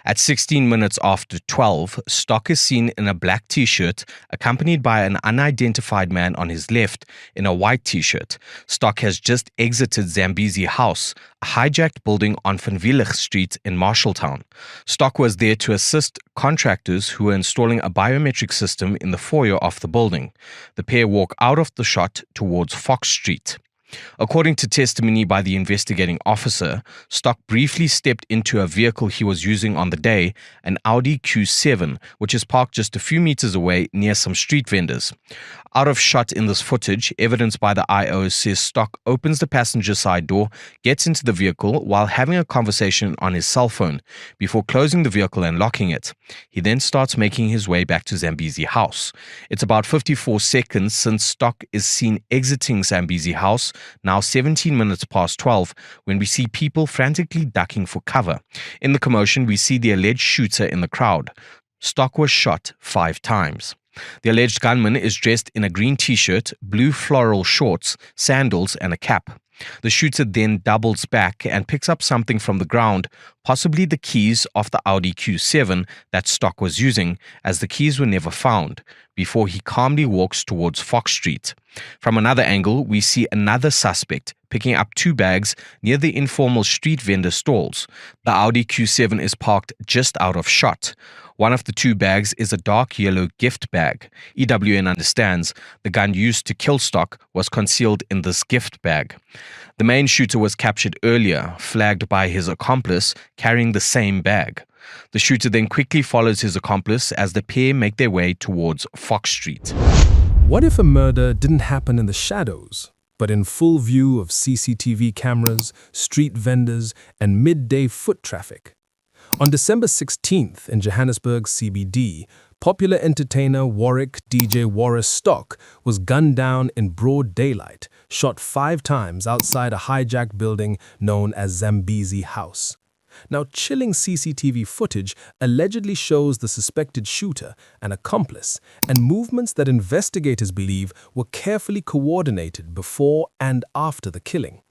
At 16 minutes after 12, Stock is seen in a black t-shirt, accompanied by an unidentified man on his left in a white t-shirt. Stock has just exited Zambezi House, a hijacked building on Van Wielich Street in Marshalltown. Stock was there to assist contractors who were installing a biometric system in the foyer of the building. The pair walk out of the shot towards Fox Street. According to testimony by the investigating officer, Stock briefly stepped into a vehicle he was using on the day, an Audi Q7, which is parked just a few meters away near some street vendors. Out of shot in this footage, evidenced by the IO says Stock opens the passenger side door, gets into the vehicle while having a conversation on his cell phone, before closing the vehicle and locking it. He then starts making his way back to Zambezi House. It's about 54 seconds since Stock is seen exiting Zambezi House, now 17 minutes past 12, when we see people frantically ducking for cover. In the commotion, we see the alleged shooter in the crowd. Stock was shot 5 times. The alleged gunman is dressed in a green t-shirt, blue floral shorts, sandals, and a cap. The shooter then doubles back and picks up something from the ground, possibly the keys of the Audi Q7 that Stock was using, as the keys were never found, before he calmly walks towards Fox Street. From another angle, we see another suspect picking up 2 bags near the informal street vendor stalls. The Audi Q7 is parked just out of shot. One of the 2 bags is a dark yellow gift bag. EWN understands the gun used to kill Stock was concealed in this gift bag. The main shooter was captured earlier, flagged by his accomplice carrying the same bag. The shooter then quickly follows his accomplice as the pair make their way towards Fox Street. What if a murder didn't happen in the shadows, but in full view of CCTV cameras, street vendors, and midday foot traffic? On December 16th in Johannesburg CBD, popular entertainer Warrick DJ Warras Stock was gunned down in broad daylight, shot 5 times outside a hijacked building known as Zambezi House. Now, chilling CCTV footage allegedly shows the suspected shooter, an accomplice, and movements that investigators believe were carefully coordinated before and after the killing.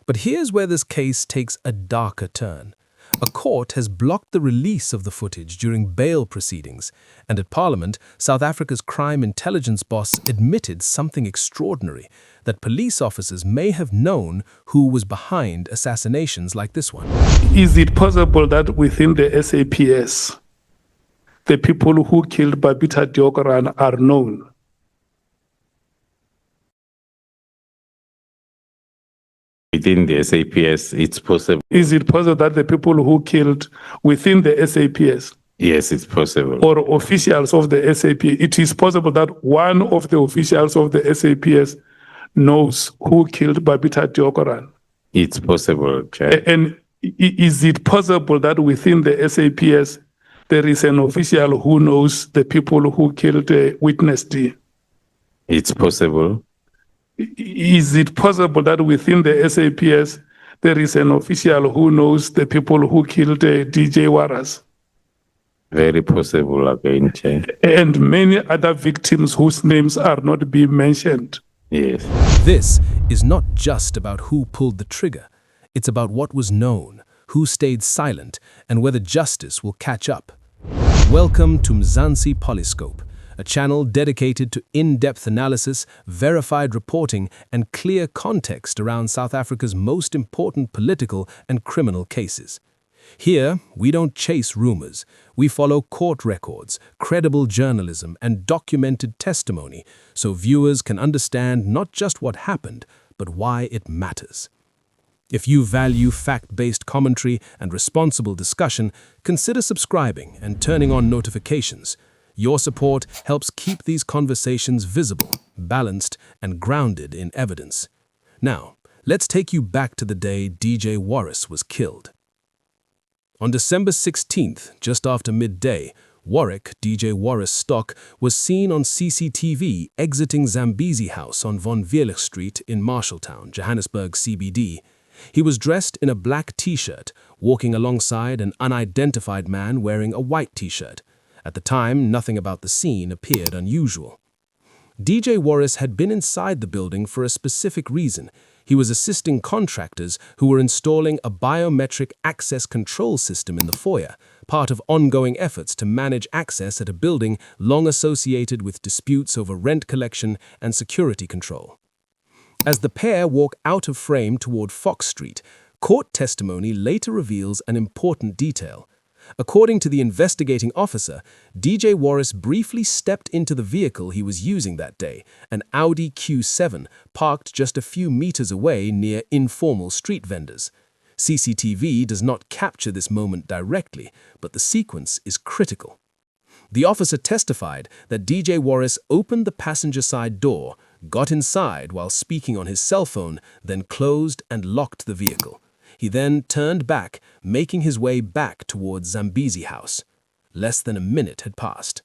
But here's where this case takes a darker turn. A court has blocked the release of the footage during bail proceedings, and at Parliament, South Africa's crime intelligence boss admitted something extraordinary, that police officers may have known who was behind assassinations like this one. Is it possible that within the SAPS, the people who killed Babita Deokaran are known? Within the SAPS, it's possible. Is it possible that the people who killed within the SAPS? Yes, it's possible. Or officials of the SAP, it is possible that one of the officials of the SAPS knows who killed Babita Deokaran? It's possible, Chair. And is it possible that within the SAPS, there is an official who knows the people who killed Witness D? It's possible. Is it possible that within the SAPS, there is an official who knows the people who killed DJ Warras? Very possible again, Chair. And many other victims whose names are not being mentioned. Yes. This is not just about who pulled the trigger. It's about what was known, who stayed silent, and whether justice will catch up. Welcome to Mzansi PoliScope, a channel dedicated to in-depth analysis, verified reporting, and clear context around South Africa's most important political and criminal cases. Here, we don't chase rumors. We follow court records, credible journalism, and documented testimony so viewers can understand not just what happened, but why it matters. If you value fact-based commentary and responsible discussion, consider subscribing and turning on notifications. Your support helps keep these conversations visible, balanced, and grounded in evidence. Now, let's take you back to the day DJ Warras was killed. On December 16th, just after midday, Warrick DJ Warras Stock was seen on CCTV exiting Zambezi House on Van Wielich Street in Marshalltown, Johannesburg CBD. He was dressed in a black t-shirt, walking alongside an unidentified man wearing a white t-shirt. At the time, nothing about the scene appeared unusual. DJ Warras had been inside the building for a specific reason. He was assisting contractors who were installing a biometric access control system in the foyer, part of ongoing efforts to manage access at a building long associated with disputes over rent collection and security control. As the pair walk out of frame toward Fox Street, court testimony later reveals an important detail. According to the investigating officer, DJ Warras briefly stepped into the vehicle he was using that day, an Audi Q7 parked just a few meters away near informal street vendors. CCTV does not capture this moment directly, but the sequence is critical. The officer testified that DJ Warras opened the passenger side door, got inside while speaking on his cell phone, then closed and locked the vehicle. He then turned back, making his way back towards Zambezi House. Less than a minute had passed.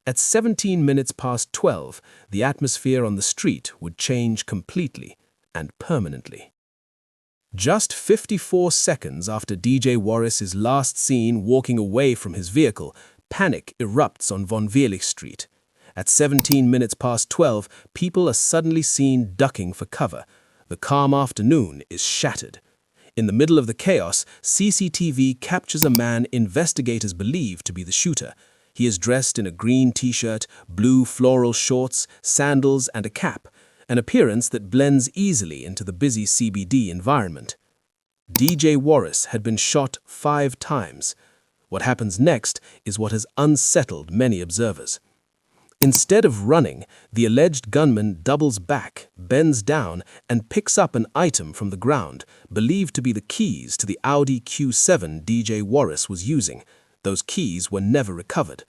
At 17 minutes past 12, the atmosphere on the street would change completely and permanently. Just 54 seconds after DJ Warras is last seen walking away from his vehicle, panic erupts on Von Wielich Street. At 17 minutes past 12, people are suddenly seen ducking for cover. The calm afternoon is shattered. In the middle of the chaos, CCTV captures a man investigators believe to be the shooter. He is dressed in a green t-shirt, blue floral shorts, sandals, and a cap, an appearance that blends easily into the busy CBD environment. DJ Warras had been shot 5 times. What happens next is what has unsettled many observers. Instead of running, the alleged gunman doubles back, bends down, and picks up an item from the ground, believed to be the keys to the Audi Q7 DJ Warras was using. Those keys were never recovered.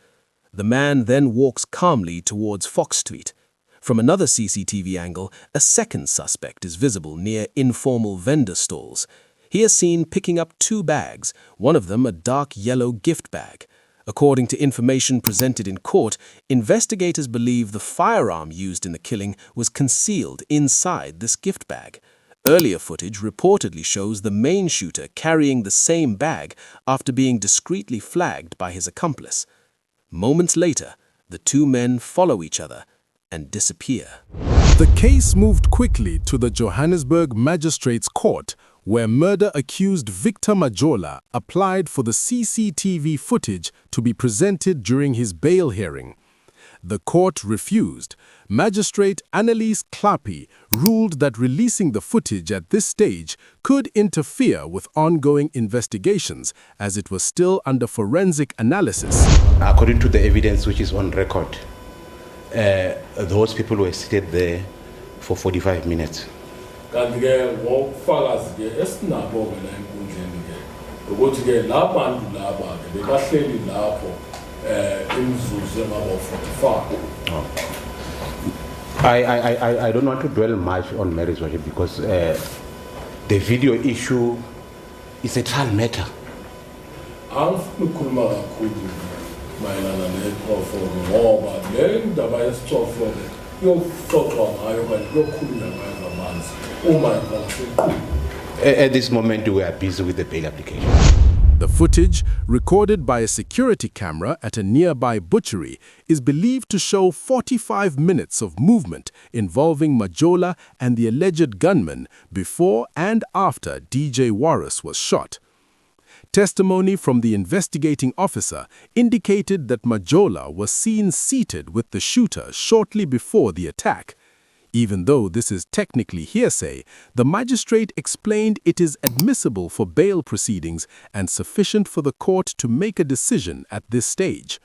The man then walks calmly towards Fox Street. From another CCTV angle, a second suspect is visible near informal vendor stalls. He is seen picking up 2 bags, one of them a dark yellow gift bag. According to information presented in court, investigators believe the firearm used in the killing was concealed inside this gift bag. Earlier footage reportedly shows the main shooter carrying the same bag after being discreetly flagged by his accomplice. Moments later, the 2 men follow each other and disappear. The case moved quickly to the Johannesburg Magistrates Court, where murder-accused Victor Majola applied for the CCTV footage to be presented during his bail hearing. The court refused. Magistrate Annelies Klapi ruled that releasing the footage at this stage could interfere with ongoing investigations, as it was still under forensic analysis. According to the evidence which is on record, those people were seated there for 45 minutes. Kanti-ke ngokufakazi ke esinabo-ke la enkundleni ke ukuthi-ke la bantu laba-ke bebahleli lapho imizuzu engaba-45. I don't want to dwell much on Mary's worship because the video issue is a trial matter. Angifuni ukukhuluma kakhulu mayelana netofo ngoba le ndaba yesitofo-ke iyoxoxwa ngayo kanti kuyokhulunywa ngayo ngamanzi. At this moment, we are busy with the bail application. The footage, recorded by a security camera at a nearby butchery, is believed to show 45 minutes of movement involving Majola and the alleged gunman before and after DJ Warras was shot. Testimony from the investigating officer indicated that Majola was seen seated with the shooter shortly before the attack. Even though this is technically hearsay, the magistrate explained it is admissible for bail proceedings and sufficient for the court to make a decision at this stage.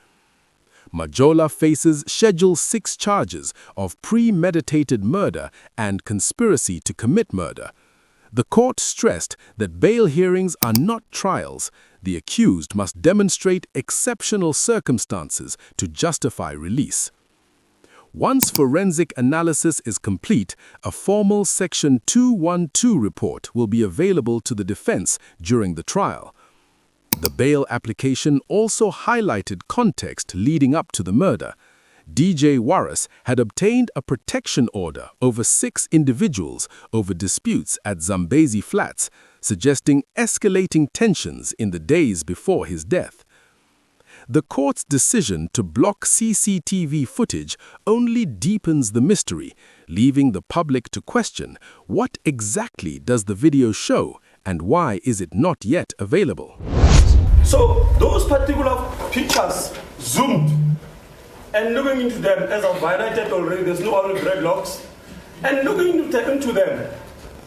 Majola faces Schedule 6 charges of premeditated murder and conspiracy to commit murder. The court stressed that bail hearings are not trials. The accused must demonstrate exceptional circumstances to justify release. Once forensic analysis is complete, a formal Section 212 report will be available to the defense during the trial. The bail application also highlighted context leading up to the murder. DJ Warras had obtained a protection order over 6 individuals over disputes at Zambezi Flats, suggesting escalating tensions in the days before his death. the court's decision to block CCTV footage only deepens the mystery, leaving the public to question what exactly does the video show and why is it not yet available. So those particular pictures zoomed and looking into them, as I've highlighted already, there's no one with dreadlocks, and looking into them,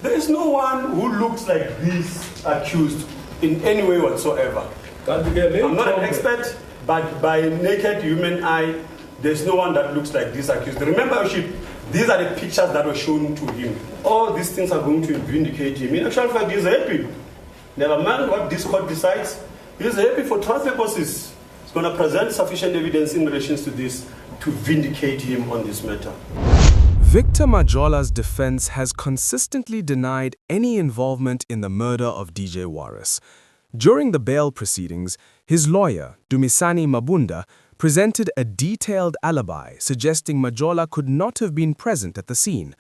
there is no one who looks like this accused in any way whatsoever. I'm not an expert, but by naked human eye, there's no one that looks like this accused. Remember, these are the pictures that were shown to him. All these things are going to vindicate him. In actual fact, he's happy. Never mind what this court decides, he's happy for trial purposes. He's going to present sufficient evidence in relation to this to vindicate him on this matter. Victor Majola's defense has consistently denied any involvement in the murder of DJ Warras. During the bail proceedings, his lawyer, Dumisani Mabunda, presented a detailed alibi suggesting Majola could not have been present at the scene.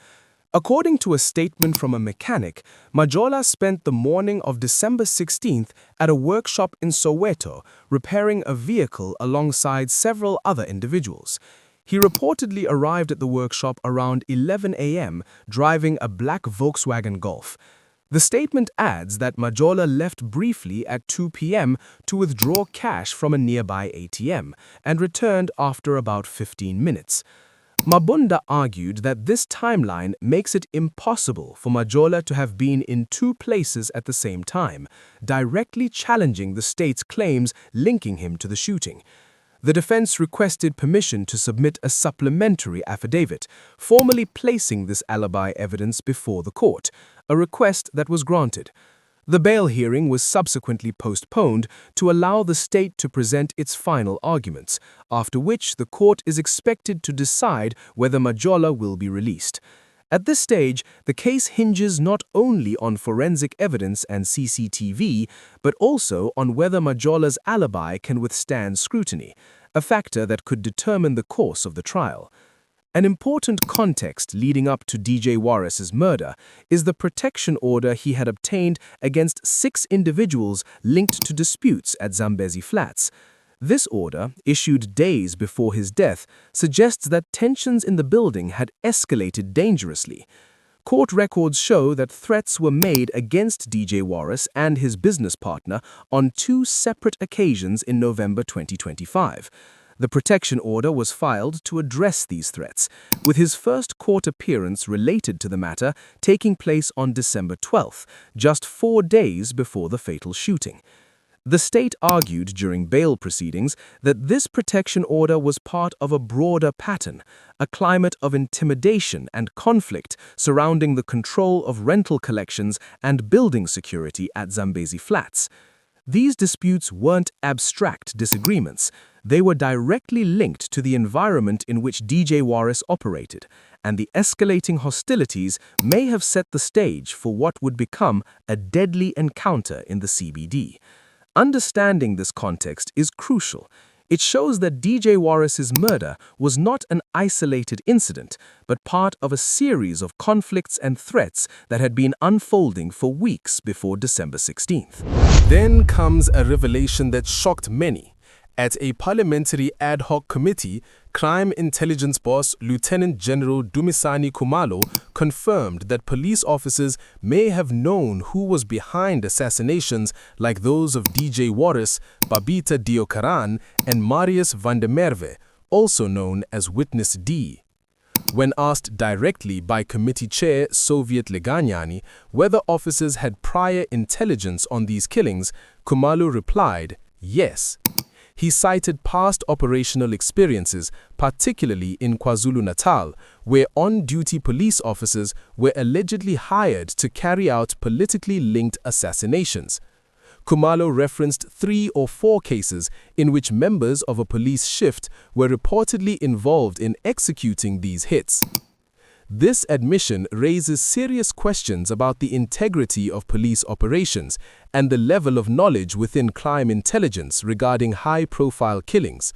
According to a statement from a mechanic, Majola spent the morning of December 16th at a workshop in Soweto repairing a vehicle alongside several other individuals. He reportedly arrived at the workshop around 11 a.m. driving a black Volkswagen Golf. The statement adds that Majola left briefly at 2 p.m. to withdraw cash from a nearby ATM and returned after about 15 minutes. Mabunda argued that this timeline makes it impossible for Majola to have been in two places at the same time, directly challenging the state's claims linking him to the shooting. The defense requested permission to submit a supplementary affidavit, formally placing this alibi evidence before the court, a request that was granted. The bail hearing was subsequently postponed to allow the state to present its final arguments, after which the court is expected to decide whether Majola will be released. At this stage, the case hinges not only on forensic evidence and CCTV, but also on whether Majola's alibi can withstand scrutiny, a factor that could determine the course of the trial. An important context leading up to DJ Warras's murder is the protection order he had obtained against 6 individuals linked to disputes at Zambezi Flats. This order, issued days before his death, suggests that tensions in the building had escalated dangerously. Court records show that threats were made against DJ Warras and his business partner on 2 separate occasions in November 2025. The protection order was filed to address these threats, with his first court appearance related to the matter taking place on December 12th, just 4 days before the fatal shooting. The state argued during bail proceedings that this protection order was part of a broader pattern, a climate of intimidation and conflict surrounding the control of rental collections and building security at Zambezi Flats. These disputes weren't abstract disagreements. They were directly linked to the environment in which DJ Warras operated, and the escalating hostilities may have set the stage for what would become a deadly encounter in the CBD. Understanding this context is crucial. It shows that DJ Warras's murder was not an isolated incident, but part of a series of conflicts and threats that had been unfolding for weeks before December 16th. Then comes a revelation that shocked many. At a parliamentary ad hoc committee, Crime Intelligence boss Lieutenant General Dumisani Khumalo confirmed that police officers may have known who was behind assassinations like those of DJ Warras, Babita Diokaran, and Marius van der Merwe, also known as Witness D. When asked directly by committee chair Soviet Leganyani whether officers had prior intelligence on these killings, Khumalo replied, yes. He cited past operational experiences, particularly in KwaZulu-Natal, where on-duty police officers were allegedly hired to carry out politically linked assassinations. Khumalo referenced 3 or 4 cases in which members of a police shift were reportedly involved in executing these hits. This admission raises serious questions about the integrity of police operations and the level of knowledge within crime intelligence regarding high-profile killings.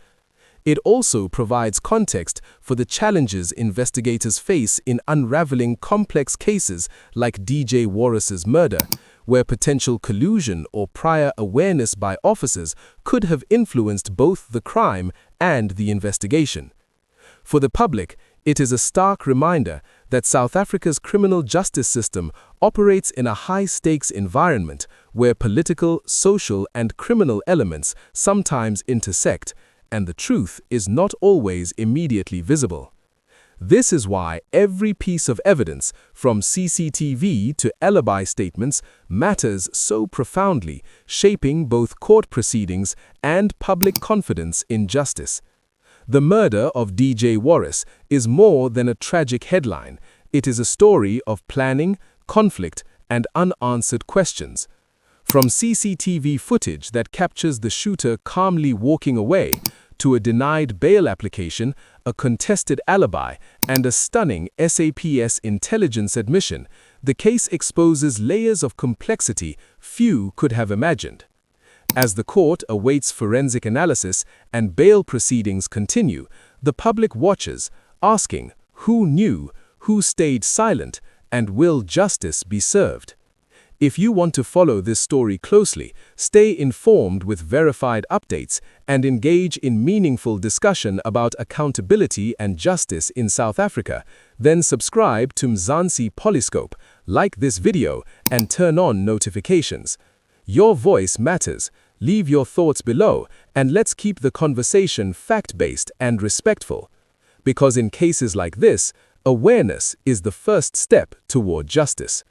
It also provides context for the challenges investigators face in unraveling complex cases like DJ Warras's murder, where potential collusion or prior awareness by officers could have influenced both the crime and the investigation. For the public, it is a stark reminder that South Africa's criminal justice system operates in a high-stakes environment where political, social, and criminal elements sometimes intersect, and the truth is not always immediately visible. This is why every piece of evidence, from CCTV to alibi statements, matters so profoundly, shaping both court proceedings and public confidence in justice. The murder of DJ Warras is more than a tragic headline. It is a story of planning, conflict, and unanswered questions. From CCTV footage that captures the shooter calmly walking away, to a denied bail application, a contested alibi, and a stunning SAPS intelligence admission, the case exposes layers of complexity few could have imagined. As the court awaits forensic analysis and bail proceedings continue, the public watches, asking who knew, who stayed silent, and will justice be served? If you want to follow this story closely, stay informed with verified updates, and engage in meaningful discussion about accountability and justice in South Africa, then subscribe to Mzansi PoliScope, like this video, and turn on notifications. Your voice matters. Leave your thoughts below, and let's keep the conversation fact-based and respectful. Because in cases like this, awareness is the first step toward justice.